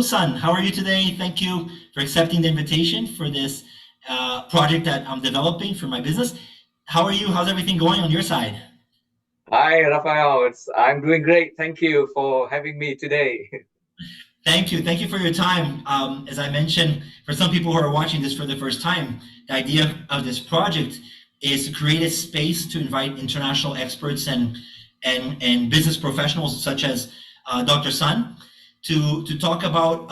Sun. How are you today? Thank you for accepting the invitation for this project that I'm developing for my business. How are you? How's everything going on your side? Hi, Rafael. I'm doing great. Thank you for having me today. Thank you. Thank you for your time. As I mentioned, for some people who are watching this for the first time, the idea of this project is to create a space to invite international experts and business professionals such as Dr. Sun to talk about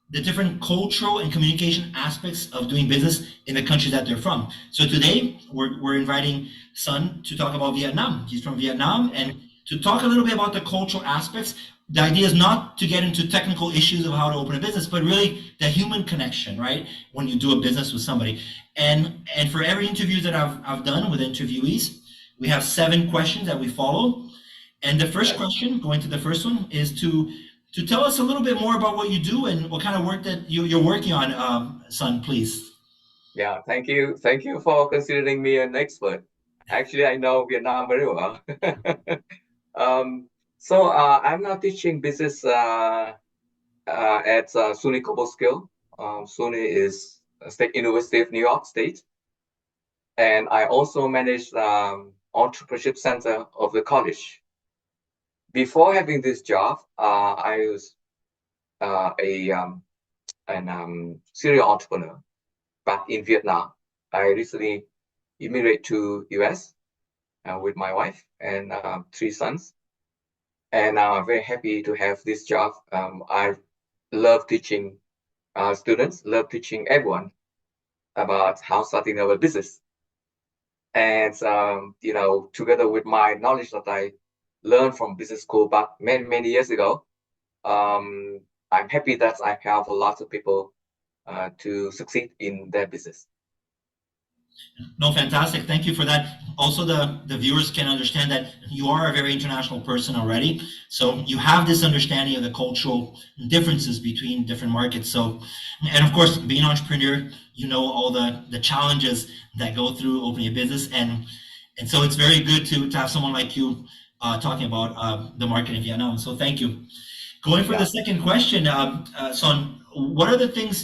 the different cultural and communication aspects of doing business in the countries that they're from. So today we're inviting Sun to talk about Vietnam. He's from Vietnam, and to talk a little bit about the cultural aspects. The idea is not to get into technical issues of how to open a business, but really the human connection, right? When you do a business with somebody. And for every interview that I've done with interviewees, we have 7 questions that we follow. And the first Yes. question, going to the first one, is to tell us a little bit more about what you do and what kind of work that you're working on, Sun, please. Yeah, thank you. Thank you for considering me an expert. Actually, I know Vietnam very well. I'm now teaching business at SUNY Cobleskill. SUNY is a State University of New York State. And I also manage entrepreneurship center of the college. Before having this job, I was a serial entrepreneur back in Vietnam. I recently immigrated to US with my wife and 3 sons, and I'm very happy to have this job. I love teaching students, love teaching everyone about how starting our business. And together with my knowledge that I learned from business school back many years ago, um, I'm happy that I help a lot of people to succeed in their business. No, fantastic. Thank you for that. Also, the viewers can understand that you are a very international person already. So you have this understanding of the cultural differences between different markets. So, and of course, being an entrepreneur, you know all the challenges that go through opening a business. And so it's very good to have someone like you talking about the market in Vietnam. So thank you. Going for the Yeah. second question, Son, what are the things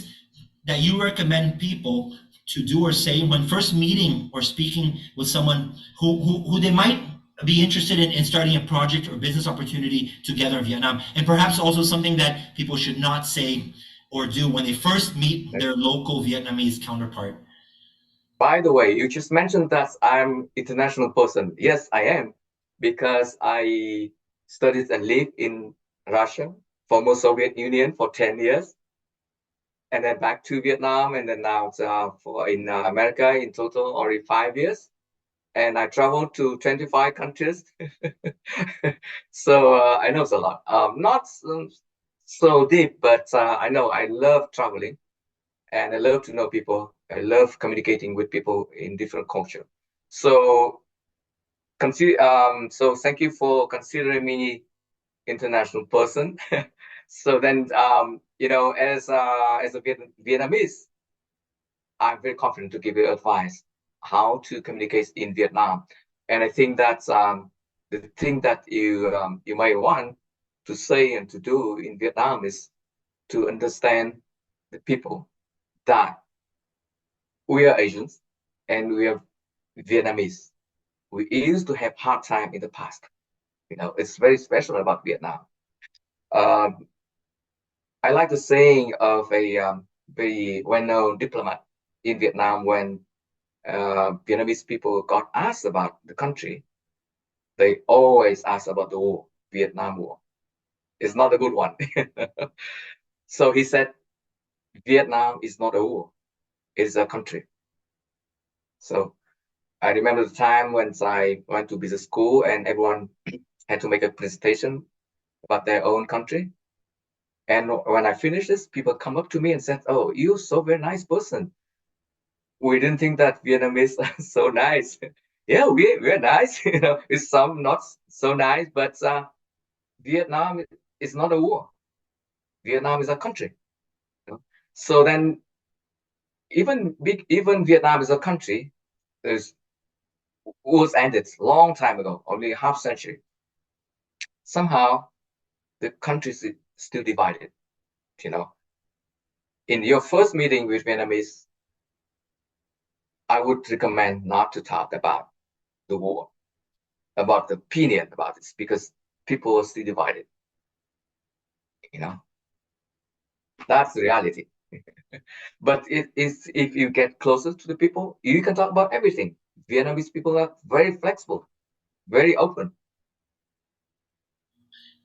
that you recommend people to do or say when first meeting or speaking with someone who they might be interested in starting a project or business opportunity together in Vietnam, and perhaps also something that people should not say or do when they first meet their local Vietnamese counterpart? By the way, you just mentioned that I'm international person. Yes, I am, because I studied and lived in Russia, former Soviet Union, for 10 years, and then back to Vietnam, and then now for in America in total already 5 years. And I traveled to 25 countries. So I know it's a lot. Not so deep, but I know I love traveling and I love to know people. I love communicating with people in different culture. So so thank you for considering me international person. So then as a Vietnamese, I'm very confident to give you advice how to communicate in Vietnam. And I think that's the thing that you might want to say and to do in Vietnam is to understand the people that we are Asians and we are Vietnamese. We used to have hard time in the past. It's very special about Vietnam. Um, I like the saying of a very well-known diplomat in Vietnam when Vietnamese people got asked about the country. They always ask about the war, Vietnam War. It's not a good one. So he said, Vietnam is not a war, it's a country. So I remember the time when I went to business school and everyone had to make a presentation about their own country. And when I finished this, people come up to me and said, "Oh, you're so very nice person. We didn't think that Vietnamese are so nice." Yeah, we're nice. It's some not so nice, but Vietnam is not a war. Vietnam is a country. So then, even Vietnam is a country. There's wars ended long time ago, only half century. Somehow, the country is still divided. you know. In your first meeting with Vietnamese, I would recommend not to talk about the war, about the opinion about this, because people are still divided. You know, that's the reality. But it is, if you get closer to the people, you can talk about everything. Vietnamese people are very flexible, very open.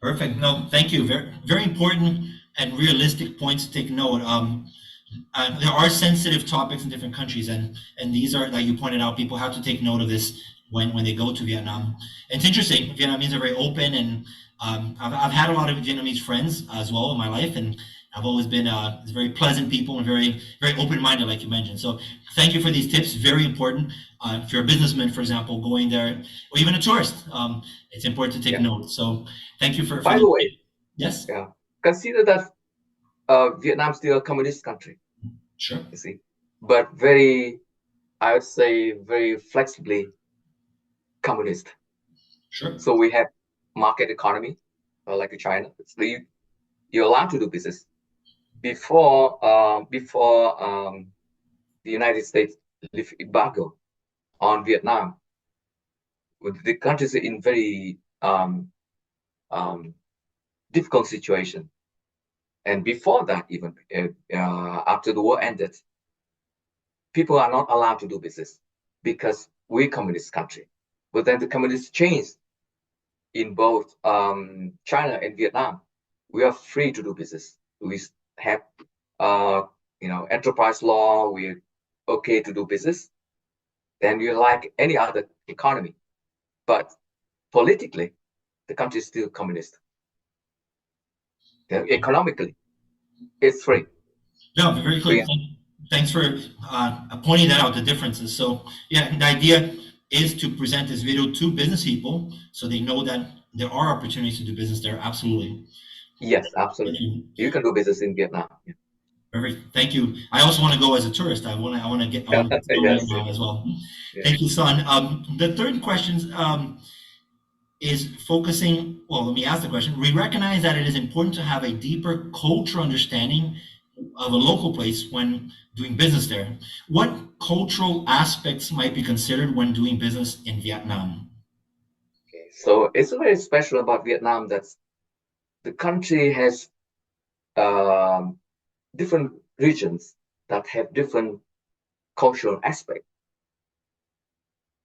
Perfect. No, thank you. Very, very important and realistic points to take note. There are sensitive topics in different countries, and these are, like you pointed out, people have to take note of this when they go to Vietnam. And it's interesting. Vietnamese are very open, and I've had a lot of Vietnamese friends as well in my life, and I've always been very pleasant people and very open minded, like you mentioned. So thank you for these tips. Very important. If you're a businessman, for example, going there, or even a tourist, it's important to take Yeah. note. So thank you for. By the way, Yes. yeah, consider that Vietnam is still a communist country, Sure. you see, but very, I would say, very flexibly communist. Sure. So we have market economy, like China. So you're allowed to do business. Before the United States lift embargo on Vietnam, the country is in very difficult situation. And before that, even after the war ended, people are not allowed to do business because we're communist country. But then the communists changed in both China and Vietnam. We are free to do business. We have enterprise law. We're okay to do business. Then you're like any other economy. But politically, the country is still communist. Economically, it's free. No, very clear. Thanks for pointing that out, the differences. So yeah, the idea is to present this video to business people so they know that there are opportunities to do business there. Absolutely. Yes, absolutely. You can do business in Vietnam. Yeah. Perfect. Thank you. I also want to go as a tourist. I want to get to Yes. Vietnam as well. Yeah. Thank you, Son. The third question is focusing. Well, let me ask the question. We recognize that it is important to have a deeper cultural understanding of a local place when doing business there. What cultural aspects might be considered when doing business in Vietnam? Okay. So it's very special about Vietnam that the country has different regions that have different cultural aspects.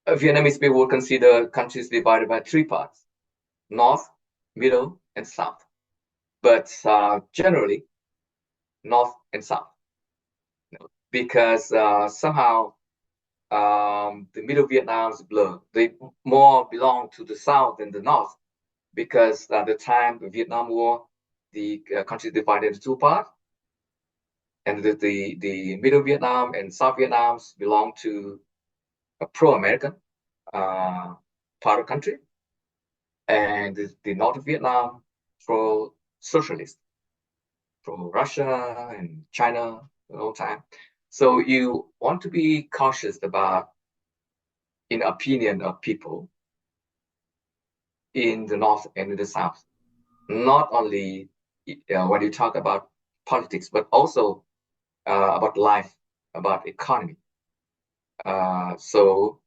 Vietnamese people would consider countries divided by three parts: north, middle, and south. But generally, north and south, because somehow the middle Vietnam is blurred. They more belong to the south than the north, because at the time of the Vietnam War, the country divided into two parts, and the middle Vietnam and South Vietnam belong to a pro-American part of the country, and the North of Vietnam pro-socialist, pro-Russia and China the whole time. So you want to be cautious about, in opinion of people in the North and in the South, not only when you talk about politics, but also about life, about economy. So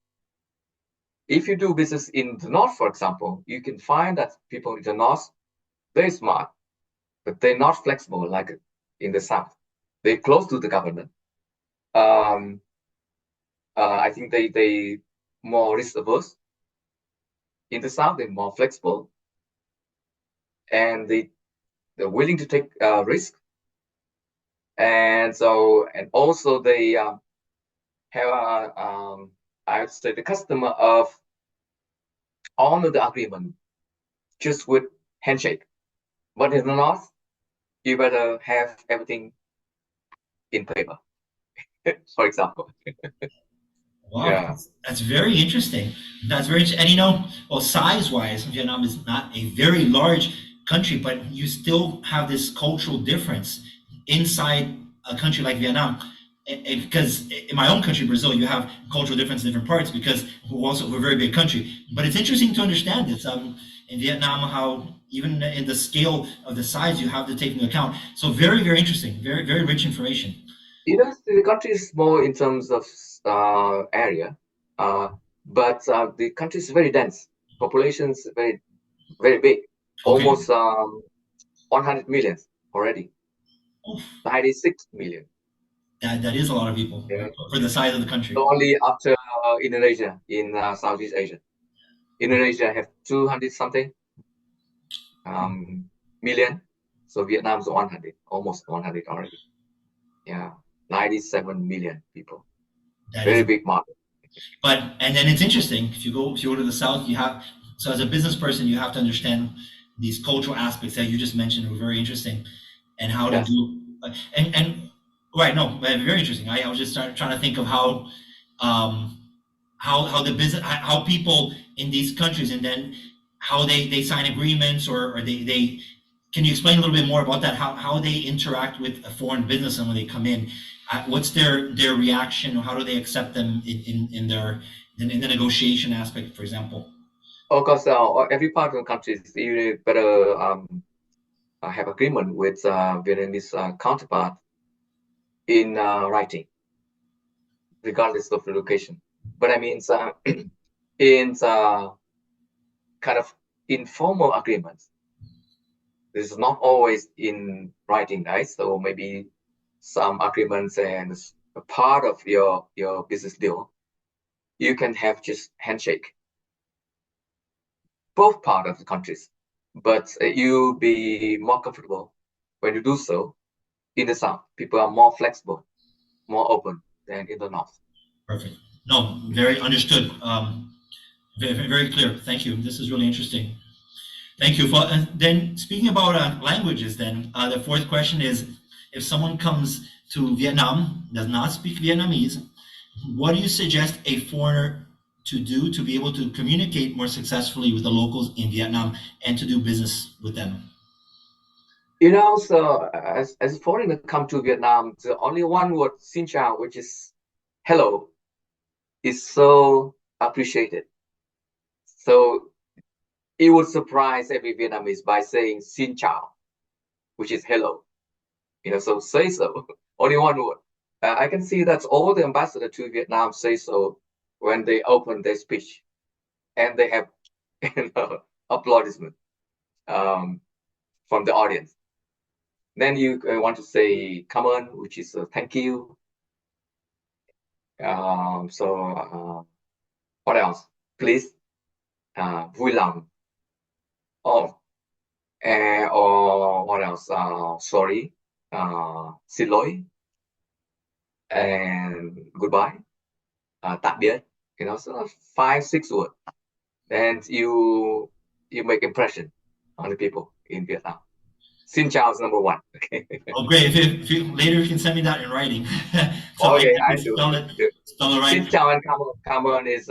if you do business in the North, for example, you can find that people in the North, they're smart, but they're not flexible like in the South. They're close to the government. I think they more risk averse. In the South, they're more flexible, and they're willing to take risk. And also they have I would say the customer of honor the agreement just with handshake. But in the North, you better have everything in paper, for example. Wow, Yeah. that's very interesting. That's very interesting. And well, size-wise, Vietnam is not a very large country, but you still have this cultural difference inside a country like Vietnam. because in my own country, Brazil, you have cultural difference in different parts because we're a very big country. But it's interesting to understand this. In Vietnam, how even in the scale of the size you have to take into account. So very interesting, very rich information. The country is small in terms of area, but the country is very dense. Population is very big, Okay. almost 100 million already, Oof, 96 million. that is a lot of people Yeah. for the size of the country. Only after Indonesia in Southeast Asia. Indonesia have 200 something million, so Vietnam's 100, almost 100 already. Yeah, 97 million people. That Very is, big market. but and then it's interesting if you go to the south, you have so as a business person you have to understand these cultural aspects that you just mentioned were very interesting, and how to Yes. do and right no very interesting. I was just trying to think of um, how the business how people in these countries and then how they sign agreements or they can you explain a little bit more about that how they interact with a foreign business and when they come in what's their reaction or how do they accept them in their in the negotiation aspect for example. Of course, every part of the country is you better have agreement with Vietnamese counterpart in writing, regardless of the location. But I mean, in kind of informal agreements, this is not always in writing, right? So maybe some agreements and a part of your business deal, you can have just handshake, both part of the countries, but you be more comfortable when you do so in the south. People are more flexible, more open than in the north. Perfect. No, very understood. Very clear. Thank you. This is really interesting. Thank you. For, then speaking about languages, then the fourth question is, if someone comes to Vietnam, does not speak Vietnamese, what do you suggest a foreigner to do to be able to communicate more successfully with the locals in Vietnam and to do business with them? So as a foreigner come to Vietnam, the only one word "Xin chào," which is hello, is so appreciated. So it would surprise every Vietnamese by saying "Xin chào," which is hello. So say so. Only one word. I can see that all the ambassador to Vietnam say so when they open their speech, and they have applaudissement from the audience. Then you want to say "come on," which is thank you. What else? Please, vui lòng, or or what else? Sorry, xin lỗi, and goodbye, tạm biệt. So 5, 6 words, and you make impression on the people in Vietnam. Xin chào is number one. Okay. Oh, great. Later you can send me that in writing. So Okay, I I can do. spell it right. Xin chào and come on. Come on is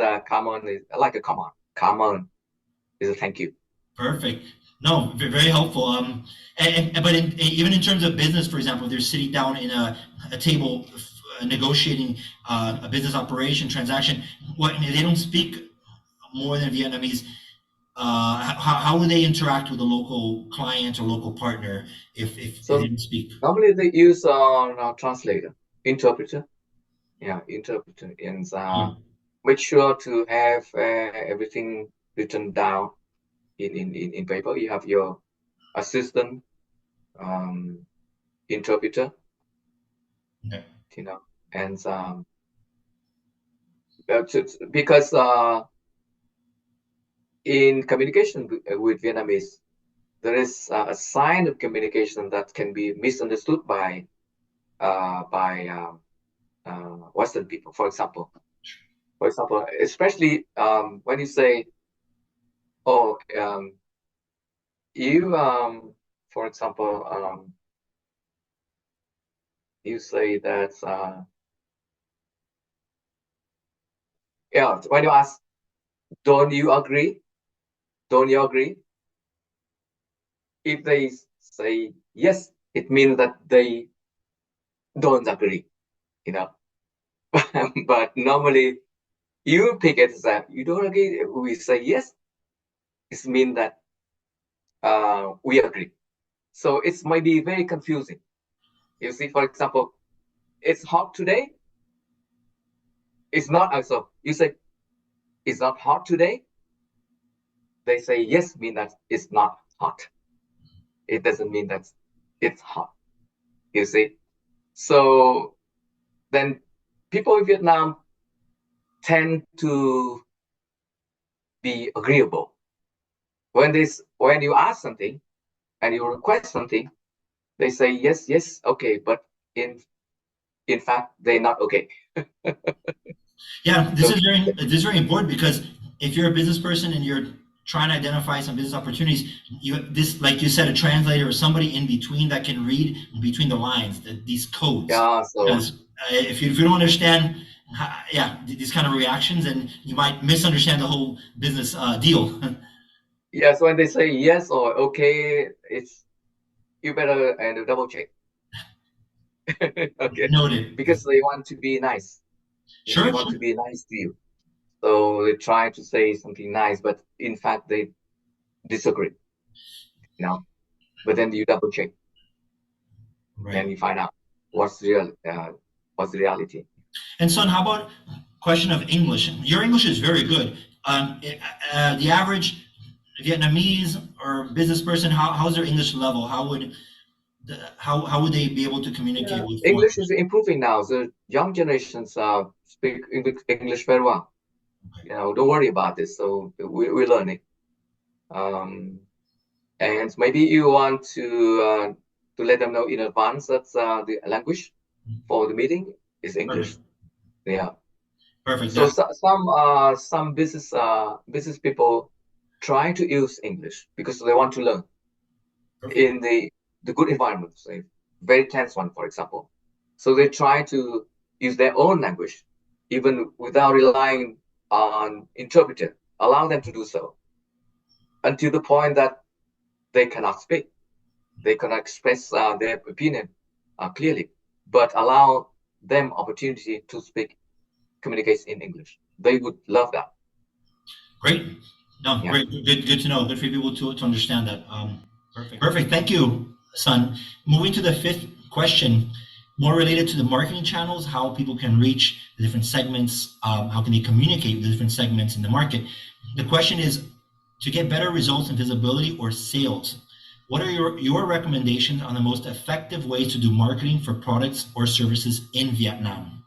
like a come on. Come on is a thank you. Perfect. No, very helpful. But even in terms of business, for example, if they're sitting down in a table negotiating a business operation transaction, what they don't speak more than Vietnamese. How would they interact with a local client or local partner if So they didn't speak? normally they use translator, interpreter. Yeah, interpreter, and make sure to have everything written down in paper. You have your assistant interpreter, Okay. and because in communication with Vietnamese, there is a sign of communication that can be misunderstood by Western people. For example, especially when you say, "Oh, you," for example, you say that, yeah, when you ask, "Don't you agree? Don't you agree?" If they say yes, it means that they don't agree. you know. But normally you pick it as a, you don't agree, we say yes, it means that we agree. So it's might be very confusing. You see, for example, it's hot today. It's not also, you say it's not hot today. They say yes, mean that it's not hot. It doesn't mean that it's hot. You see? So then people in Vietnam tend to be agreeable. When you ask something and you request something, they say yes, yes, okay, but in fact they're not okay. Yeah, this So is very important because if you're a business person and you're trying to identify some business opportunities, like you said, a translator or somebody in between that can read between the lines, these codes. yeah, so Because if you don't understand, these kind of reactions, and you might misunderstand the whole business deal. yes, when they say yes or okay, it's you better and double check. Okay, Noted. because they want to be nice. They Sure, want sure. to be nice to you. So they try to say something nice, but in fact they disagree. You know, but then you double check Right. and you find out what's what's the reality. And son, how about question of English? Your English is very good. The average Vietnamese or business person, how's their English level? How would they be able to communicate Yeah, with English foreigners? is improving now. The young generations speak English very well. You know, don't worry about this. So we're learning. Um, and maybe you want to let them know in advance that the language for the meeting is English. Perfect. Yeah. Perfect. So, That's some business people try to use English because they want to learn perfect. in the good environment, say very tense one, for example. So they try to use their own language, even without relying on interpreter. Allow them to do so until the point that they cannot speak, they cannot express their opinion clearly, but allow them opportunity to speak, communicate in English. They would love that. Great. No, Yeah. great. Good to know. Good for people to understand that. Perfect. Perfect. Thank you, son. Moving to the fifth question, more related to the marketing channels, how people can reach the different segments, how can they communicate with the different segments in the market. The question is to get better results in visibility or sales. What are your recommendations on the most effective ways to do marketing for products or services in Vietnam?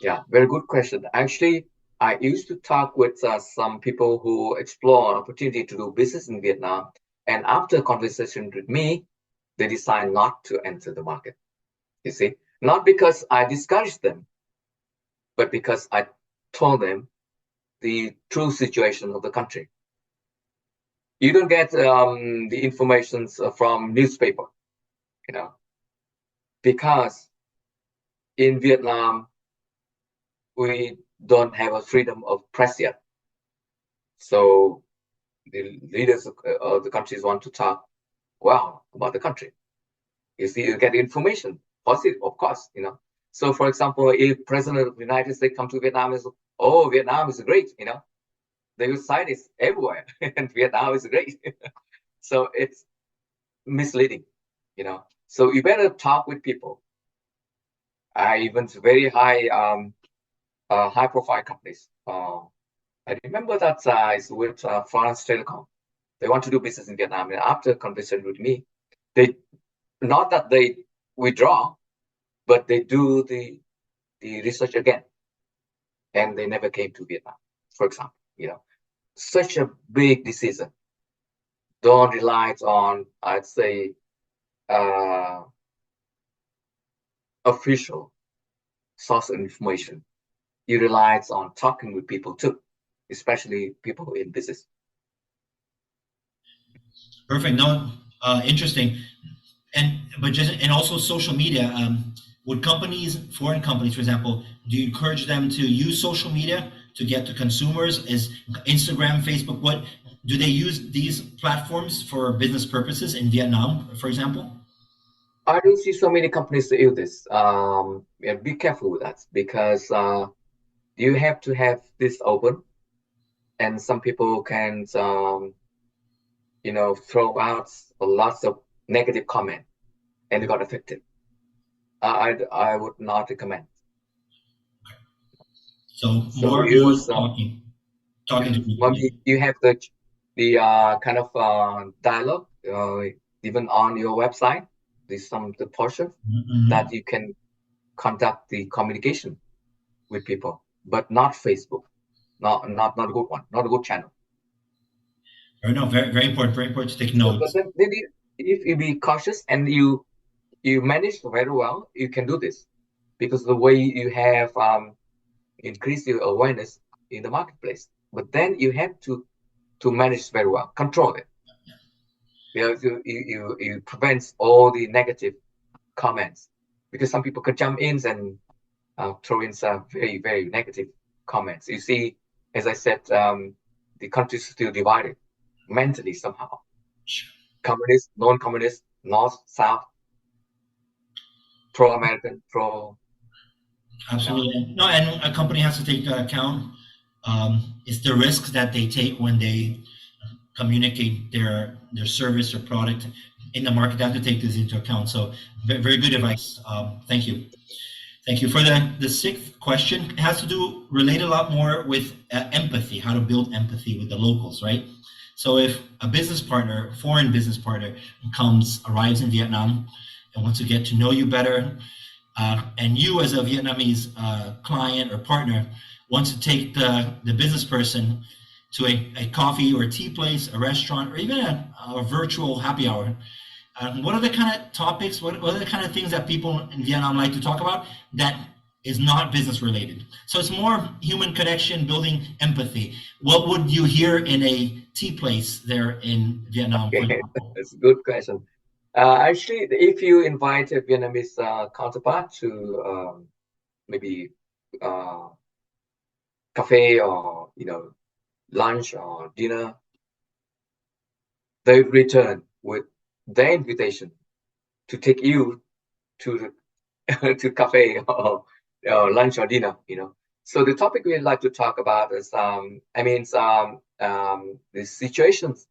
Yeah, very good question. Actually, I used to talk with some people who explore an opportunity to do business in Vietnam, and after conversation with me, they decide not to enter the market. You see, not because I discouraged them, but because I told them the true situation of the country. You don't get the information from newspaper, you know, because in Vietnam we don't have a freedom of press yet. So the leaders of the countries want to talk well about the country. You see, you get information, positive, of course, you know. So, for example, if President of the United States come to Vietnam and say, "Oh, Vietnam is great," you know, they will cite it everywhere, and Vietnam is great. So it's misleading, you know. So you better talk with people. Even very high profile companies. I remember that is with France Telecom. They want to do business in Vietnam, and after conversation with me, they not that they withdraw, but they do the research again, and they never came to Vietnam, for example. You know, such a big decision. Don't rely on, I'd say, uh, official source of information. You rely on talking with people too, especially people in business. Perfect. No, interesting. And also social media. Would companies, foreign companies, for example, do you encourage them to use social media to get to consumers? Is Instagram, Facebook, what do they use these platforms for business purposes in Vietnam, for example? I don't see so many companies to use this. Yeah, be careful with that because you have to have this open, and some people can, throw out lots of negative comment and they got affected. I would not recommend. So So more use talking to people. maybe you have the kind of dialogue even on your website. There's some the portion that Mhm. you can conduct the communication with people, but not Facebook. Not a good one, not a good channel. No, very important. Very important to take But notes. then maybe if you be cautious and you manage very well, you can do this because the way you have increased your awareness in the marketplace. But then you have to manage very well, control it. You prevent all the negative comments because some people could jump in and throw in some very negative comments. You see, as I said, the country is still divided mentally somehow. Communist, non-communist, north, south, pro-American, pro, you know. Absolutely. No, and a company has to take account. It's the risks that they take when they communicate their service or product in the market. They have to take this into account. So very good advice. Thank you. Thank you. For the sixth question, it has to do relate a lot more with empathy, how to build empathy with the locals, right? So if a business partner, foreign business partner, arrives in Vietnam and wants to get to know you better, and you as a Vietnamese client or partner wants to take the business person to a coffee or a tea place, a restaurant, or even a virtual happy hour, what are the kind of topics, what are the kind of things that people in Vietnam like to talk about that is not business related? So it's more human connection, building empathy. What would you hear in a tea place there in Vietnam, for Okay, example? that's a good question. Actually, if you invite a Vietnamese counterpart to maybe uh, cafe or lunch or dinner, they return with their invitation to take you to to cafe or lunch or dinner. So the topic we'd like to talk about is the situations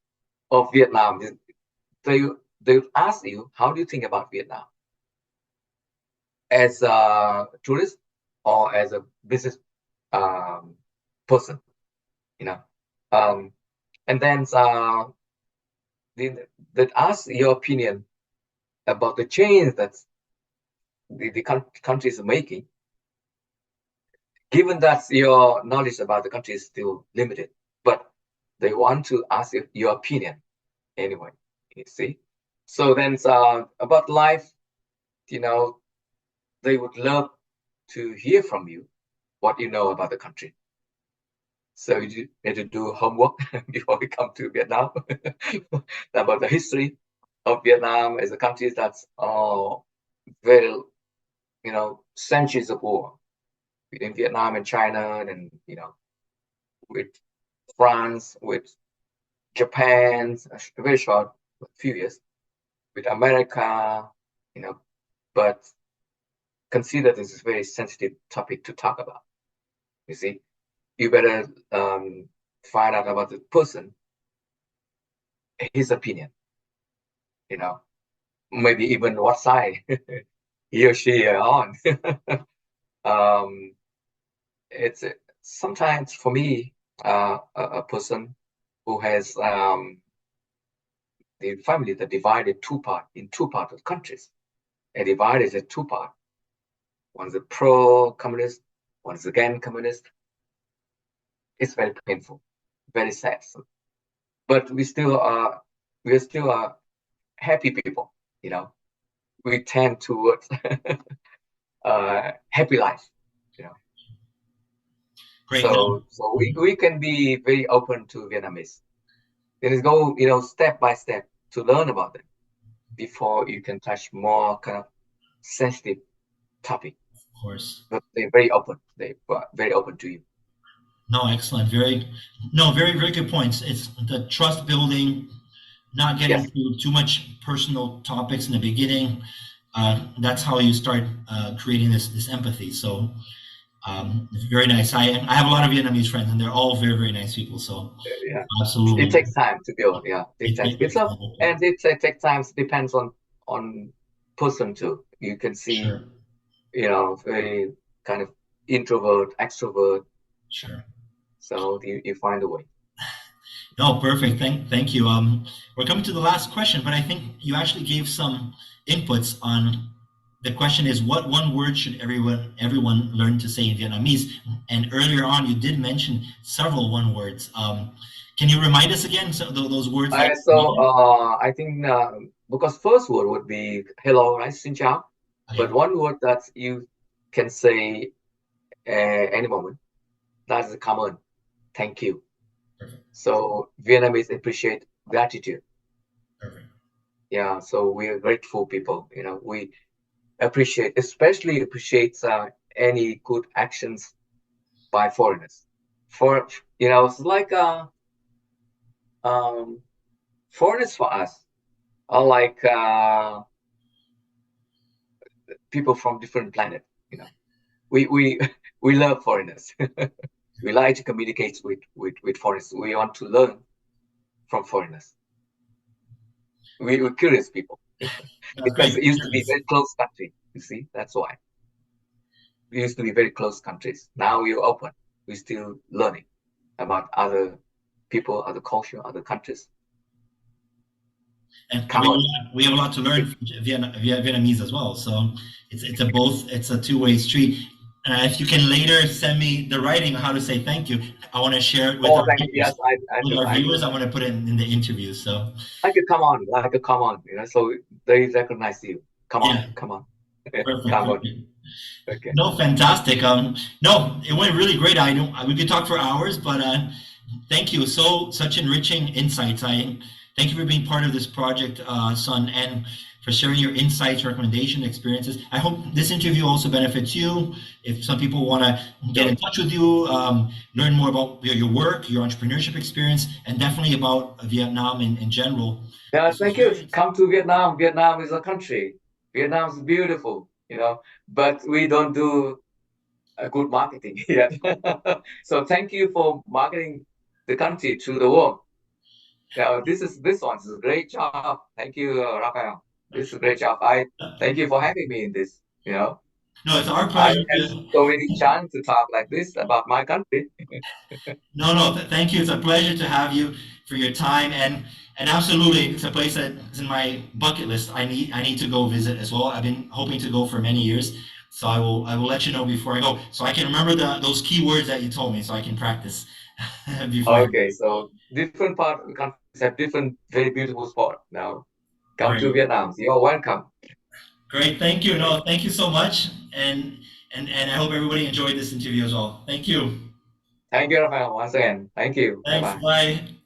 of Vietnam. They they ask you, how do you think about Vietnam as a tourist or as a business um, person? You know, um, and then they, they ask your opinion about the change that the country is making, given that your knowledge about the country is still limited, but they want to ask your opinion anyway, you see. So then about life, you know, they would love to hear from you what you know about the country. So you need to do homework before we come to Vietnam about the history of Vietnam as a country that's very, centuries of war between Vietnam and China, and with France, with Japan, a very short, few years, with America, you know, but consider this is a very sensitive topic to talk about. You see, you better find out about the person, his opinion, you know, maybe even what side he or she are on. um, it's sometimes for me, a person who has the family that divided two part of countries, and divided in two part. One's a pro-communist, one's again communist. It's very painful, very sad. But we are still happy people, you know. We tend towards happy life, you know. Great. No, So we can be very open to Vietnamese. Then go, step by step to learn about them before you can touch more kind of sensitive topic. of course. But they're very open. They're very open to you. No, excellent. Very good points. It's the trust building, not getting Yes. into too much personal topics in the beginning, that's how you start creating this empathy. So it's very nice. I have a lot of Vietnamese friends, and they're all very, very nice people. So Yeah, it absolutely, takes time to build. Yeah, it takes it it's takes a time. and it takes time. Depends on person too. You can see, Sure, very kind of introvert, extrovert. sure. So you find a way. No, perfect. Thank you. We're coming to the last question, but I think you actually gave some inputs on the question is what one word should everyone learn to say in Vietnamese? And earlier on, you did mention several one words. Can you remind us again those words that you mentioned? I think because first word would be hello, right? Xin chào. But Okay, one word that you can say any moment, that's the common thank you. perfect, So Vietnamese appreciate gratitude. perfect. Yeah, so we are grateful people. We appreciate, especially appreciate any good actions by foreigners. It's like um, foreigners for us are like people from different planet. We we love foreigners. We like to communicate with foreigners. We want to learn from foreigners. We're curious people That's because great. it used to be very close country. You see, that's why we used to be very close countries. Now we're open. We're still learning about other people, other culture, other countries. And Come on. we have a lot to learn from Vietnamese as well. So it's a two-way street. If you can later send me the writing on how to say thank you, I want to share it with Oh, our thank you. viewers. Yes, I With do. our I do. viewers, I want to put it in the interview. So Like a come on. So they recognize you. Come on, yeah, come on, perfect, come on. perfect. Okay. No, fantastic. No, it went really great. I don't. We could talk for hours, but thank you. Such enriching insights. I thank you for being part of this project, Sun, and for sharing your insights, recommendation, experiences. I hope this interview also benefits you. If some people want to get Sure. in touch with you, learn more about your work, your entrepreneurship experience, and definitely about Vietnam in general. Yeah, This was thank you. very. Come to Vietnam. Vietnam is a country. Vietnam is beautiful, but we don't do a good marketing yet. So thank you for marketing the country to the world. Now, this one's a great job. Thank you, Rafael. This is a great job. I thank you for having me in this. No, it's our I pleasure. had so many chance to talk like this about my country. No, thank you. It's a pleasure to have you for your time and absolutely, it's a place that's in my bucket list. I need to go visit as well. I've been hoping to go for many years, so I will let you know before I go, so I can remember those key words that you told me, so I can practice before I go. Okay, so different part of the countries have different very beautiful spot. Now, come to Great, Vietnam. You're welcome. great. Thank you. No, thank you so much, and I hope everybody enjoyed this interview as well. Thank you. Thank you, Rafael, once again. Thank you. Bye Thanks. bye. Bye.